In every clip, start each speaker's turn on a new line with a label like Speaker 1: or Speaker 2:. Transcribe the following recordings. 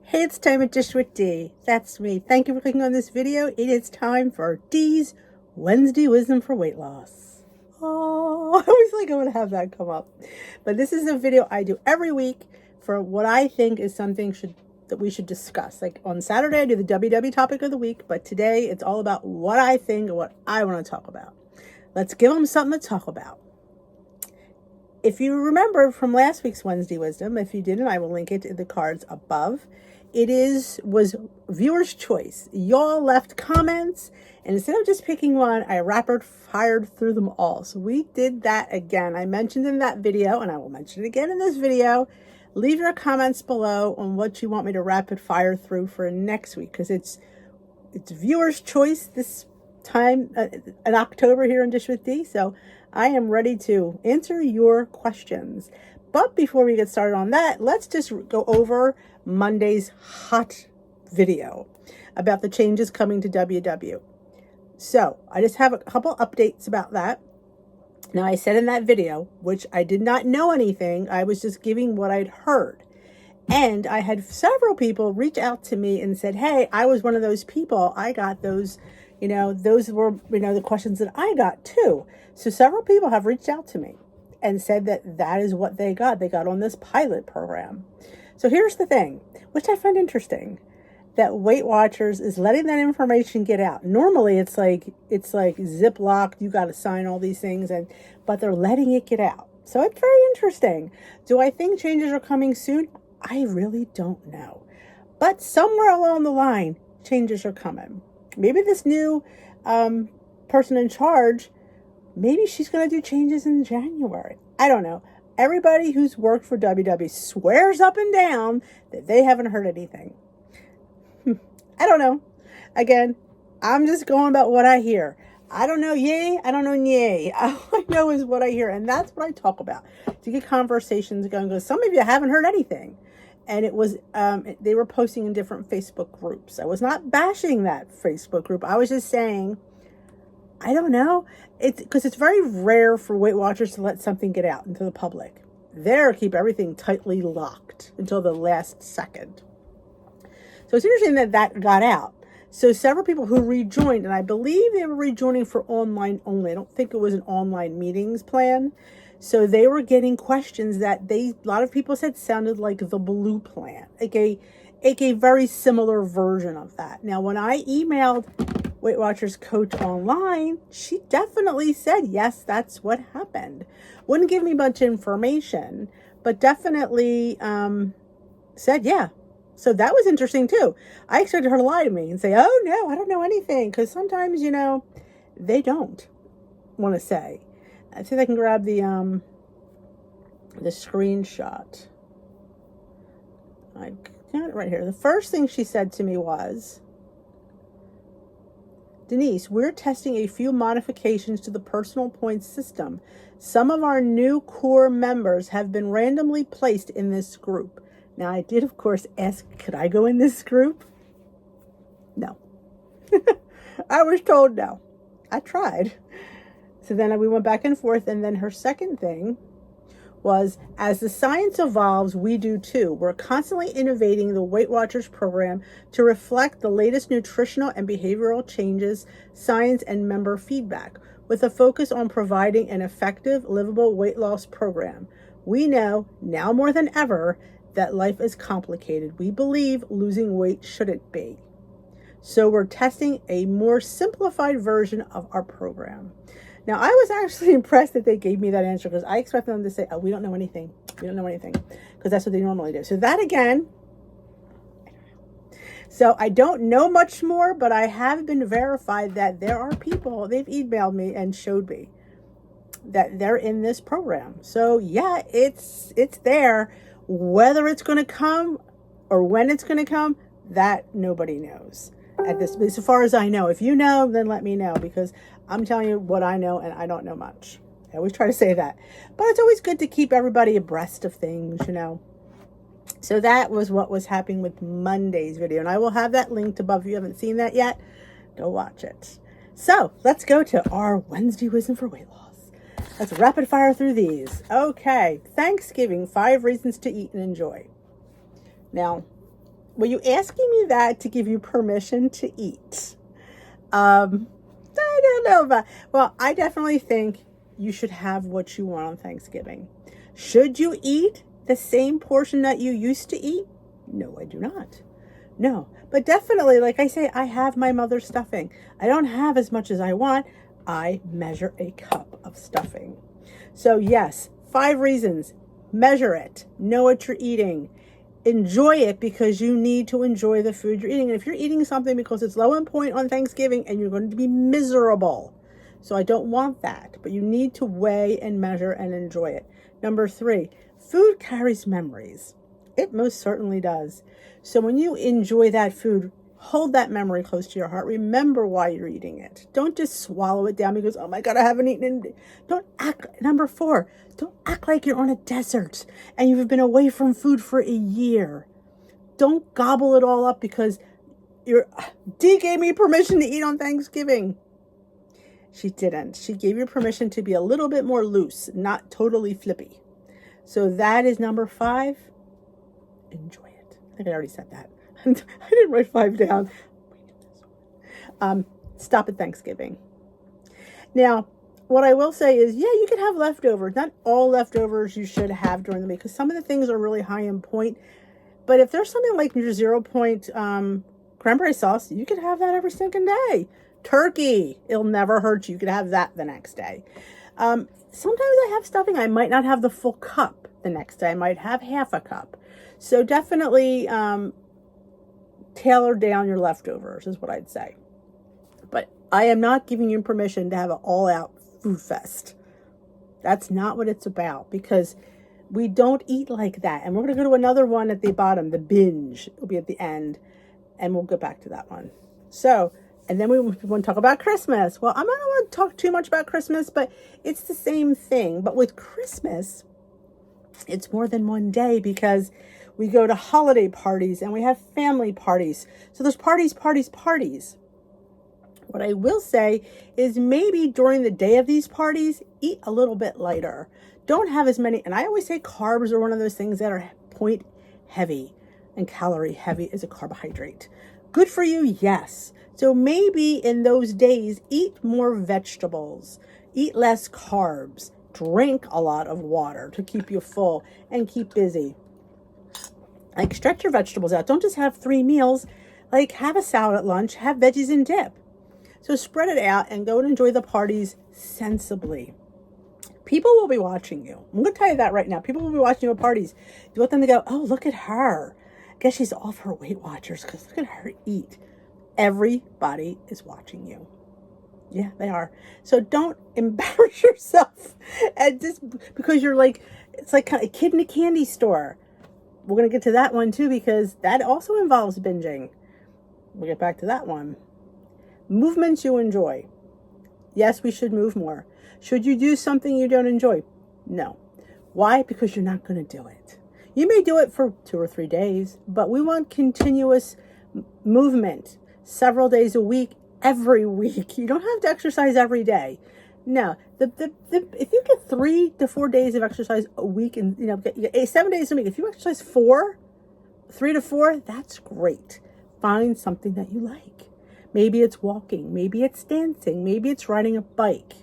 Speaker 1: Hey, it's time at Dish with D. That's me. Thank you for clicking on this video. It is time for D's Wednesday Wisdom for Weight Loss. Oh, I always like I'm going to have that come up. But this is a video I do every week for what I think is something that we should discuss. Like on Saturday, I do the WW topic of the week, but today it's all about what I think and what I want to talk about. Let's give them something to talk about. If you remember from last week's Wednesday Wisdom, if you didn't, I will link it in the cards above. Was viewer's choice. Y'all left comments, and instead of just picking one, I rapid fired through them all. So we did that again. I mentioned in that video, and I will mention it again in this video. Leave your comments below on what you want me to rapid fire through for next week, because it's viewer's choice this time in October here in Dish with D. So I am ready to answer your questions. But before we get started on that, let's just go over Monday's hot video about the changes coming to WW. So I just have a couple updates about that. Now, I said in that video, which I did not know anything, I was just giving what I'd heard. And I had several people reach out to me and said, hey, I was one of those people. I got those, those were, the questions that I got too. So several people have reached out to me and said that is what they got. They got on this pilot program. So here's the thing, which I find interesting, that Weight Watchers is letting that information get out. Normally it's like Ziploc, you got to sign all these things, but they're letting it get out. So it's very interesting. Do I think changes are coming soon? I really don't know. But somewhere along the line, changes are coming. Maybe this new person in charge, maybe she's going to do changes in January. I don't know. Everybody who's worked for WW swears up and down that they haven't heard anything. I don't know. Again, I'm just going about what I hear. I don't know yay, I don't know nay. All I know is what I hear, and that's what I talk about, to get conversations going, because some of you haven't heard anything. And it was, they were posting in different Facebook groups. I was not bashing that Facebook group. I was just saying, I don't know. It's because it's very rare for Weight Watchers to let something get out into the public. They keep everything tightly locked until the last second. So it's interesting that got out. So several people who rejoined, and I believe they were rejoining for online only. I don't think it was an online meetings plan. So they were getting questions that a lot of people said sounded like the blue plan, like a very similar version of that. Now, when I emailed Weight Watchers coach online, she definitely said, yes, that's what happened. Wouldn't give me much information, but definitely said, yeah. So that was interesting too. I expected her to lie to me and say, oh no, I don't know anything. Because sometimes, they don't want to say. I see if I can grab the screenshot. I got it right here. The first thing she said to me was, Denise, we're testing a few modifications to the personal points system. Some of our new core members have been randomly placed in this group. Now, I did, of course, ask, could I go in this group? No. I was told no. I tried. So then we went back and forth, and then her second thing was, as the science evolves, we do too. We're constantly innovating the Weight Watchers program to reflect the latest nutritional and behavioral changes, science, and member feedback, with a focus on providing an effective, livable weight loss program. We know, now more than ever, that life is complicated. We believe losing weight shouldn't be. So we're testing a more simplified version of our program. Now, I was actually impressed that they gave me that answer, because I expected them to say, oh, we don't know anything. We don't know anything, because that's what they normally do. So that again, I don't know. So I don't know much more, but I have been verified that there are people, they've emailed me and showed me that they're in this program. So yeah, it's there. Whether it's going to come or when it's going to come, that nobody knows. As far as I know. If you know, then let me know, because I'm telling you what I know, and I don't know much. I always try to say that. But it's always good to keep everybody abreast of things, So that was what was happening with Monday's video. And I will have that linked above. If you haven't seen that yet, go watch it. So let's go to our Wednesday Wisdom for Weight Loss. Let's rapid fire through these. Okay. Thanksgiving, 5 reasons to eat and enjoy. Now, were you asking me that to give you permission to eat? I don't know about, well, I definitely think you should have what you want on Thanksgiving. Should you eat the same portion that you used to eat? No, I do not. No, but definitely, like I say, I have my mother's stuffing. I don't have as much as I want. I measure a cup of stuffing. So yes, 5 reasons. Measure it. Know what you're eating. Enjoy it because you need to enjoy the food you're eating. And if you're eating something because it's low in point on Thanksgiving, and you're going to be miserable. So I don't want that, but you need to weigh and measure and enjoy it. Number 3, food carries memories. It most certainly does. So when you enjoy that food, hold that memory close to your heart. Remember why you're eating it. Don't just swallow it down because, oh my God, I haven't eaten. Don't act. Number 4, don't act like you're on a desert and you've been away from food for a year. Don't gobble it all up because Dee gave me permission to eat on Thanksgiving. She didn't. She gave you permission to be a little bit more loose, not totally flippy. So that is number 5. Enjoy it. I think I already said that. I didn't write 5 down. Stop at Thanksgiving. Now, what I will say is, yeah, you can have leftovers. Not all leftovers you should have during the week, because some of the things are really high in point. But if there's something like your 0 point cranberry sauce, you could have that every single day. Turkey, it'll never hurt you. You could have that the next day. Sometimes I have stuffing. I might not have the full cup the next day. I might have half a cup. So definitely tailor down your leftovers is what I'd say. But I am not giving you permission to have an all-out food fest. That's not what it's about, because we don't eat like that. And we're going to go to another one at the bottom, the binge. It'll be at the end, and we'll go back to that one. So, and then we want to talk about Christmas. Well, I'm not going to talk too much about Christmas, but it's the same thing. But with Christmas, it's more than one day, because we go to holiday parties and we have family parties. So there's parties. What I will say is, maybe during the day of these parties, eat a little bit lighter. Don't have as many. And I always say carbs are one of those things that are point heavy, and calorie heavy as a carbohydrate. Good for you, yes. So maybe in those days, eat more vegetables, eat less carbs, drink a lot of water to keep you full and keep busy. Like, stretch your vegetables out. Don't just have 3 meals. Like, have a salad at lunch, have veggies and dip. So spread it out and go and enjoy the parties sensibly. People will be watching you. I'm going to tell you that right now. People will be watching you at parties. You want them to go, oh, look at her. I guess she's all for Weight Watchers, because look at her eat. Everybody is watching you. Yeah, they are. So don't embarrass yourself. And just because you're like, it's like kind of a kid in a candy store. We're going to get to that one too, because that also involves binging. We'll get back to that one. Movements you enjoy. Yes, we should move more. Should you do something you don't enjoy? No. Why? Because you're not going to do it. You may do it for 2 or 3 days, but we want continuous movement several days a week, every week. You don't have to exercise every day. No, if you get 3 to 4 days of exercise a week, and you get 7 days a week, if you exercise 3 to 4, that's great. Find something that you like. Maybe it's walking, maybe it's dancing, maybe it's riding a bike,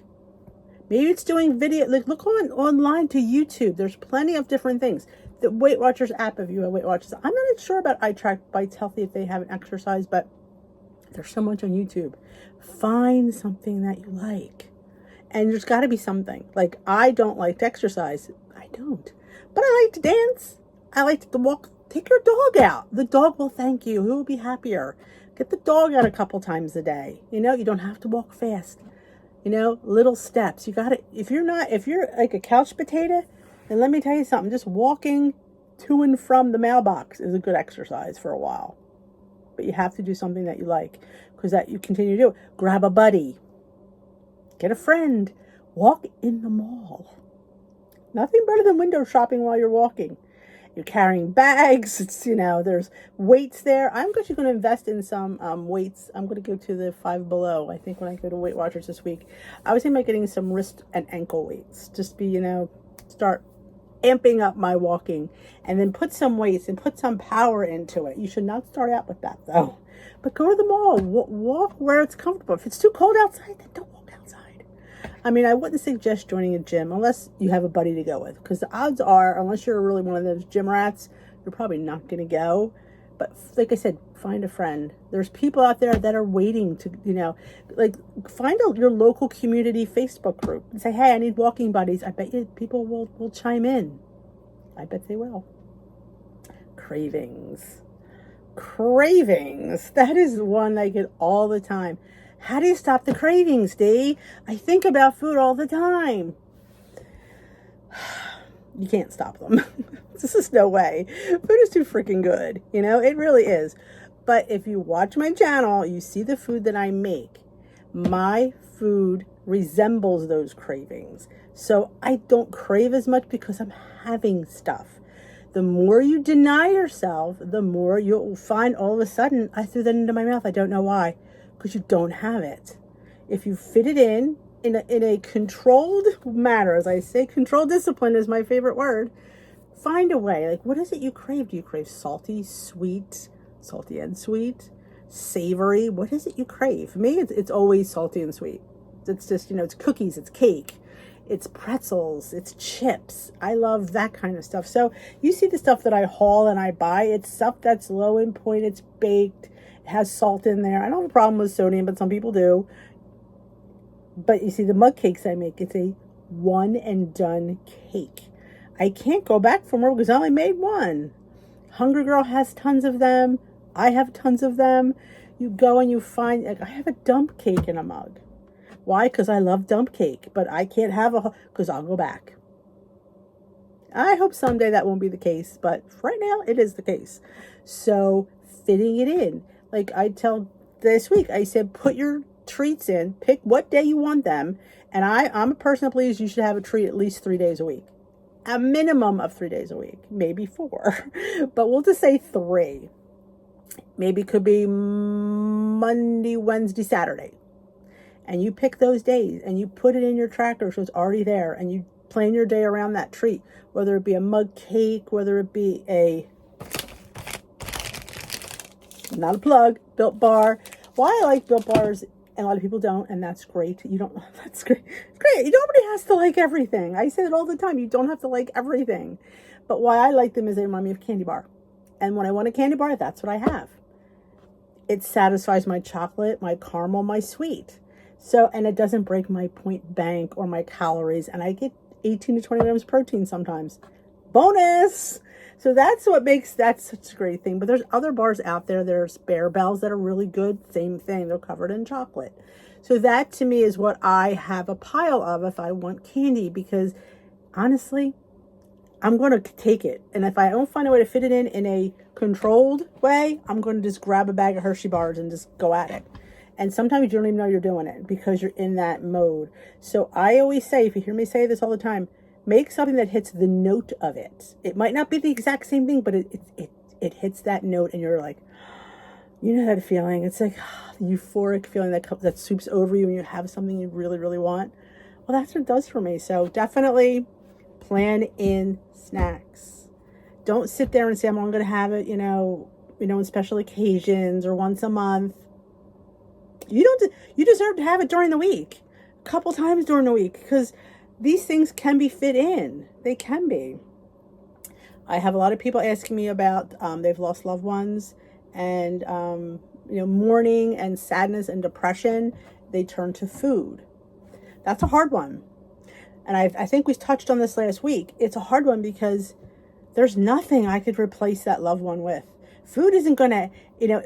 Speaker 1: maybe it's doing video. Like, look online to YouTube. There's plenty of different things. The Weight Watchers app, if you have Weight Watchers. I'm not sure about iTrack Bites Healthy if they haven't exercised, but there's so much on YouTube. Find something that you like. And there's got to be something. Like, I don't like to exercise. I don't. But I like to dance. I like to walk. Take your dog out. The dog will thank you. He will be happier. Get the dog out a couple times a day. You don't have to walk fast. Little steps. You got to, if you're like a couch potato, then let me tell you something. Just walking to and from the mailbox is a good exercise for a while. But you have to do something that you like, because that you continue to do. Grab a buddy. Get a friend. Walk in the mall. Nothing better than window shopping while you're walking. You're carrying bags. It's, there's weights there. I'm actually going to invest in some weights. I'm going to go to the Five Below. I think when I go to Weight Watchers this week, I was thinking about getting some wrist and ankle weights. Just be, start amping up my walking, and then put some weights and put some power into it. You should not start out with that though. But go to the mall, walk where it's comfortable. If it's too cold outside, then don't walk outside. I mean, I wouldn't suggest joining a gym unless you have a buddy to go with, because the odds are, unless you're really one of those gym rats, you're probably not going to go. But like I said, find a friend. There's people out there that are waiting to, like find your local community Facebook group and say, hey, I need walking buddies. I bet you people will chime in. I bet they will. Cravings. That is one I get all the time. How do you stop the cravings, Dee? I think about food all the time. You can't stop them. This is no way. Food is too freaking good. It really is. But if you watch my channel, you see the food that I make. My food resembles those cravings. So I don't crave as much because I'm having stuff. The more you deny yourself, the more you'll find all of a sudden, I threw that into my mouth. I don't know why. Because you don't have it. If you fit it in a controlled manner, as I say, controlled discipline is my favorite word. Find a way. Like, what is it you crave? Do you crave salty and sweet, savory? What is it you crave? For me, it's always salty and sweet. It's just, it's cookies, it's cake, it's pretzels, it's chips. I love that kind of stuff. So you see the stuff that I haul and I buy, it's stuff that's low in point, it's baked, it has salt in there. I don't have a problem with sodium, but some people do. But you see the mug cakes I make, it's a one and done cake. I can't go back for more because I only made one. Hungry Girl has tons of them. I have tons of them. You go and you find, like, I have a dump cake in a mug. Why? Because I love dump cake, but I can't have because I'll go back. I hope someday that won't be the case, but right now it is the case. So fitting it in. Like I tell this week, I said, put your treats in, pick what day you want them. And I'm a person that believes you should have a treat at least 3 days a week. A minimum of 3 days a week, maybe 4, but we'll just say 3. Maybe it could be Monday, Wednesday, Saturday. And you pick those days and you put it in your tracker so it's already there, and you plan your day around that treat, whether it be a mug cake, whether it be not a plug, Built Bar. Why I like Built Bars, and a lot of people don't, and that's great. That's great. It's great. Nobody has to like everything. I say it all the time. You don't have to like everything. But why I like them is they remind me of candy bar. And when I want a candy bar, that's what I have. It satisfies my chocolate, my caramel, my sweet. So, and it doesn't break my point bank or my calories. And I get 18 to 20 grams of protein sometimes. Bonus! So that's what makes that such a great thing. But there's other bars out there. There's Bear Bells that are really good. Same thing. They're covered in chocolate. So that to me is what I have a pile of if I want candy, because honestly, I'm going to take it. And if I don't find a way to fit it in a controlled way, I'm going to just grab a bag of Hershey bars and just go at it. And sometimes you don't even know you're doing it because you're in that mode. So I always say, if you hear me say this all the time, make something that hits the note of it. It might not be the exact same thing, but it hits that note, and you're like, you know that feeling. It's like the euphoric feeling that swoops over you when you have something you really, really want. Well, that's what it does for me. So definitely plan in snacks. Don't sit there and say, I'm only going to have it, in special occasions or once a month. You deserve to have it during the week, a couple times during the week, because these things can be fit in. They can be. I have a lot of people asking me about they've lost loved ones, and mourning and sadness and depression, they turn to food. That's a hard one. And I think we touched on this last week. It's a hard one because there's nothing I could replace that loved one with. Food isn't going to,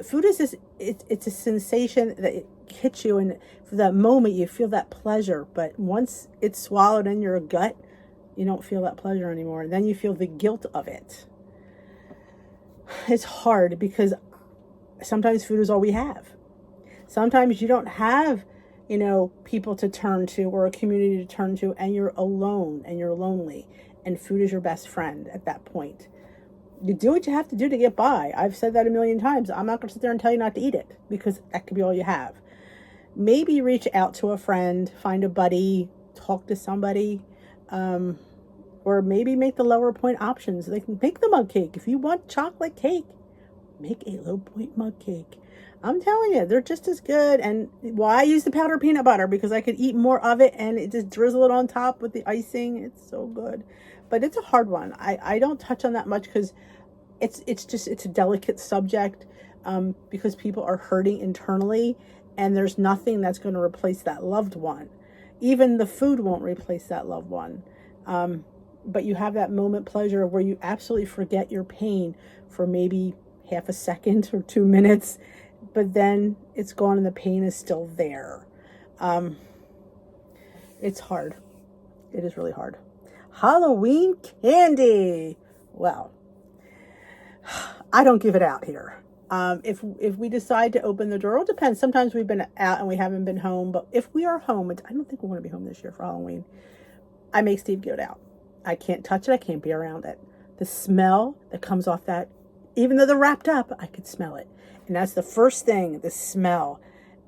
Speaker 1: food is this, it's a sensation that it hits you, and for that moment you feel that pleasure. But once it's swallowed in your gut, you don't feel that pleasure anymore. And then you feel the guilt of it. It's hard because sometimes food is all we have. Sometimes you don't have, people to turn to or a community to turn to, and you're alone and you're lonely, and food is your best friend at that point. You do what you have to do to get by. I've said that a million times. I'm not going to sit there and tell you not to eat it, because that could be all you have. Maybe reach out to a friend, find a buddy, talk to somebody, or or maybe make the lower point options. They can make the mug cake. If you want chocolate cake, make a low point mug cake. I'm telling you, they're just as good. And why I use the powdered peanut butter? Because I could eat more of it and it just drizzle it on top with the icing. It's so good. But it's a hard one. I don't touch on that much because it's a delicate subject, because people are hurting internally and there's nothing that's going to replace that loved one. Even the food won't replace that loved one. But you have that moment pleasure where you absolutely forget your pain for maybe half a second or 2 minutes, but then it's gone and the pain is still there. It's hard. It is really hard. Halloween candy. Well, I don't give it out here. If we decide to open the door, it depends. Sometimes we've been out and we haven't been home, but if we are home, I don't think we're going to be home this year for Halloween. I make Steve give it out. I can't touch it. I can't be around it. The smell that comes off that, even though they're wrapped up, I could smell it. And that's the first thing, the smell.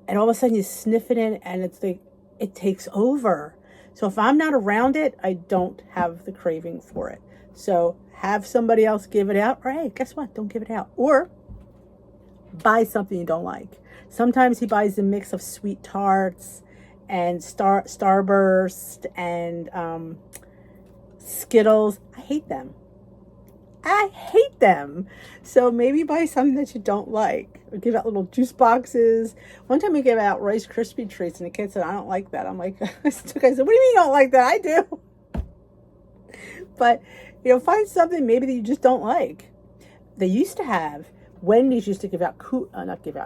Speaker 1: And all of a sudden you sniff it in and it's like, it takes over. So if I'm not around it, I don't have the craving for it. So have somebody else give it out, or hey, guess what? Don't give it out. Or buy something you don't like. Sometimes he buys a mix of sweet tarts and Starburst and Skittles. I hate them. So maybe buy something that you don't like. Or give out little juice boxes. One time we gave out Rice Krispie treats and the kid said, I don't like that. I'm like, I said, what do you mean you don't like that? I do. But, find something maybe that you just don't like. They used to have, Wendy's used to give out,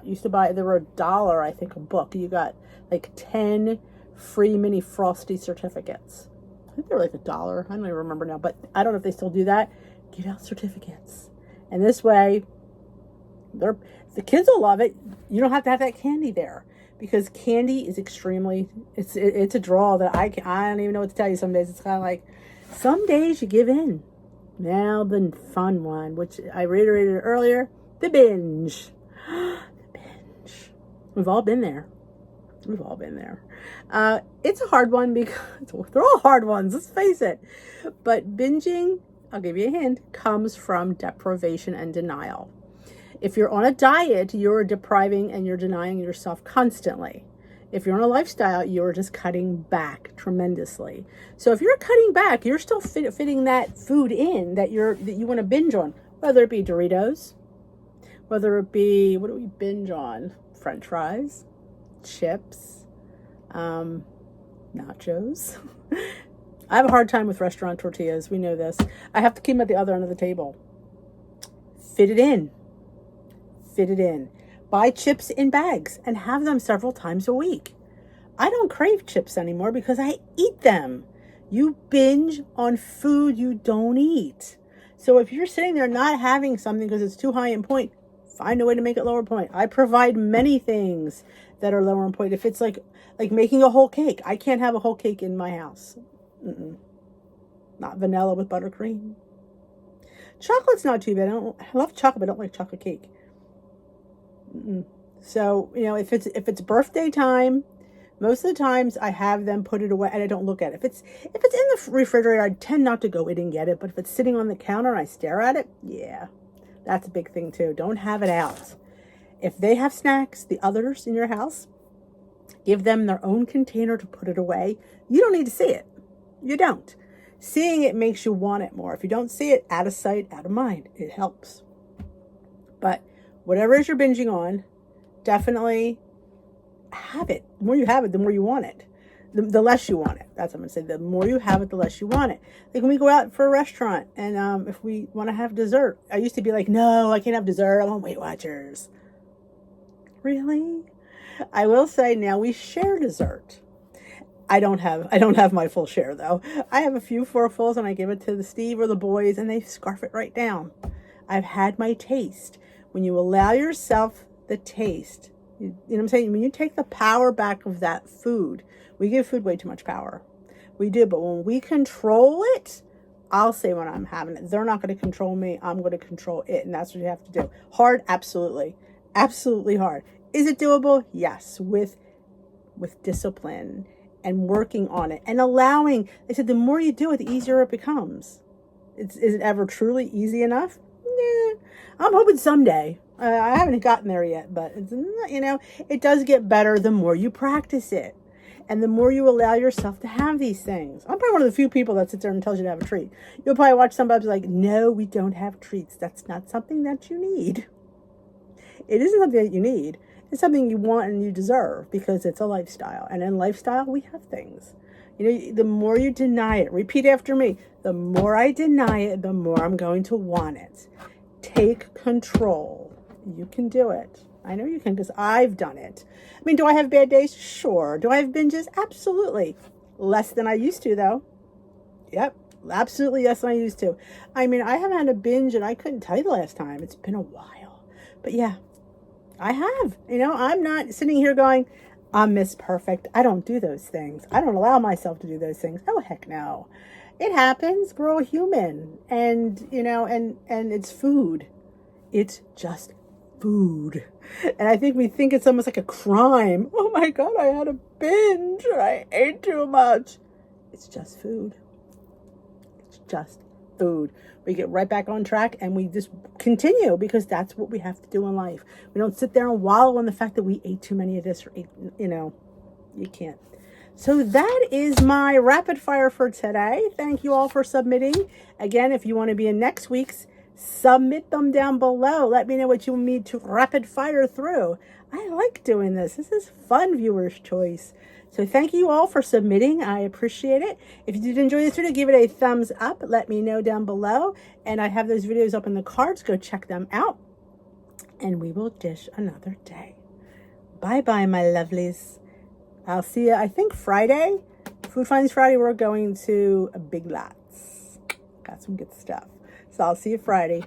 Speaker 1: used to buy, there were $1, I think, a book. You got like 10 free mini Frosty certificates. I think they were like $1. I don't even remember now, but I don't know if they still do that. Give out certificates. And this way, the kids will love it. You don't have to have that candy there, because candy is extremely, it's a draw that I don't even know what to tell you. Some days it's kind of like, some days you give in. Now the fun one, which I reiterated earlier, the binge. The binge. We've all been there. It's a hard one because they're all hard ones, let's face it. But binging, I'll give you a hint, comes from deprivation and denial. If you're on a diet, you're depriving and you're denying yourself constantly. If you're on a lifestyle, you're just cutting back tremendously. So if you're cutting back, you're still fitting that food in that you want to binge on, whether it be Doritos, whether it be, what do we binge on? French fries, chips, nachos. I have a hard time with restaurant tortillas. We know this. I have to keep them at the other end of the table. Fit it in. Buy chips in bags and have them several times a week. I don't crave chips anymore because I eat them. You binge on food you don't eat. So if you're sitting there not having something because it's too high in point, find a way to make it lower point. I provide many things that are lower in point. If it's like making a whole cake, I can't have a whole cake in my house. Not vanilla with buttercream. Chocolate's not too bad. I love chocolate, but I don't like chocolate cake. So, if it's birthday time, most of the times I have them put it away and I don't look at it. If it's in the refrigerator, I tend not to go in and get it. But if it's sitting on the counter and I stare at it, yeah, that's a big thing too. Don't have it out. If they have snacks, the others in your house, give them their own container to put it away. You don't need to see it. You don't. Seeing it makes you want it more. If you don't see it, out of sight, out of mind. It helps. But whatever it is you're binging on, definitely have it. The more you have it, the more you want it. The less you want it. That's what I'm going to say. The more you have it, the less you want it. Like when we go out for a restaurant and if we want to have dessert, I used to be like, no, I can't have dessert. I'm on Weight Watchers. Really? I will say now we share dessert. I don't have my full share though. I have a few forkfuls and I give it to the Steve or the boys and they scarf it right down. I've had my taste. When you allow yourself the taste, you know what I'm saying? When you take the power back of that food, we give food way too much power. We do, but when we control it, I'll say when I'm having it. They're not going to control me. I'm going to control it. And that's what you have to do. Hard? Absolutely. Absolutely hard. Is it doable? Yes. With discipline and working on it and allowing. They said the more you do it, the easier it becomes. Is it ever truly easy enough? Nah. I'm hoping someday. I haven't gotten there yet, but it's, it does get better the more you practice it. And the more you allow yourself to have these things. I'm probably one of the few people that sits there and tells you to have a treat. You'll probably watch somebody like, no, we don't have treats. That's not something that you need. It isn't something that you need. It's something you want and you deserve because it's a lifestyle. And in lifestyle, we have things. The more you deny it, repeat after me, the more I deny it, the more I'm going to want it. Take control. You can do it. I know you can because I've done it. I mean, do I have bad days? Sure. Do I have binges? Absolutely. Less than I used to, though. Yep. Absolutely less than I used to. I mean, I haven't had a binge, and I couldn't tell you the last time. It's been a while. But yeah, I have. I'm not sitting here going, I'm Miss Perfect. I don't do those things. I don't allow myself to do those things. Oh, heck no. It happens. We're all human. And, and it's food. It's just food. And I think we think it's almost like a crime. Oh my God, I had a binge. I ate too much. It's just food. It's just food. We get right back on track and we just continue because that's what we have to do in life. We don't sit there and wallow in the fact that we ate too many of this or ate, you can't. So that is my rapid fire for today. Thank you all for submitting. Again, if you want to be in next week's, submit them down below. Let me know what you want me to rapid fire through. I like doing this. This is fun, viewer's choice. So thank you all for submitting. I appreciate it. If you did enjoy this video, give it a thumbs up. Let me know down below. And I have those videos up in the cards. Go check them out. And we will dish another day. Bye-bye, my lovelies. I'll see you, I think, Friday. Food Finds Friday, we're going to Big Lots. Got some good stuff. So I'll see you Friday.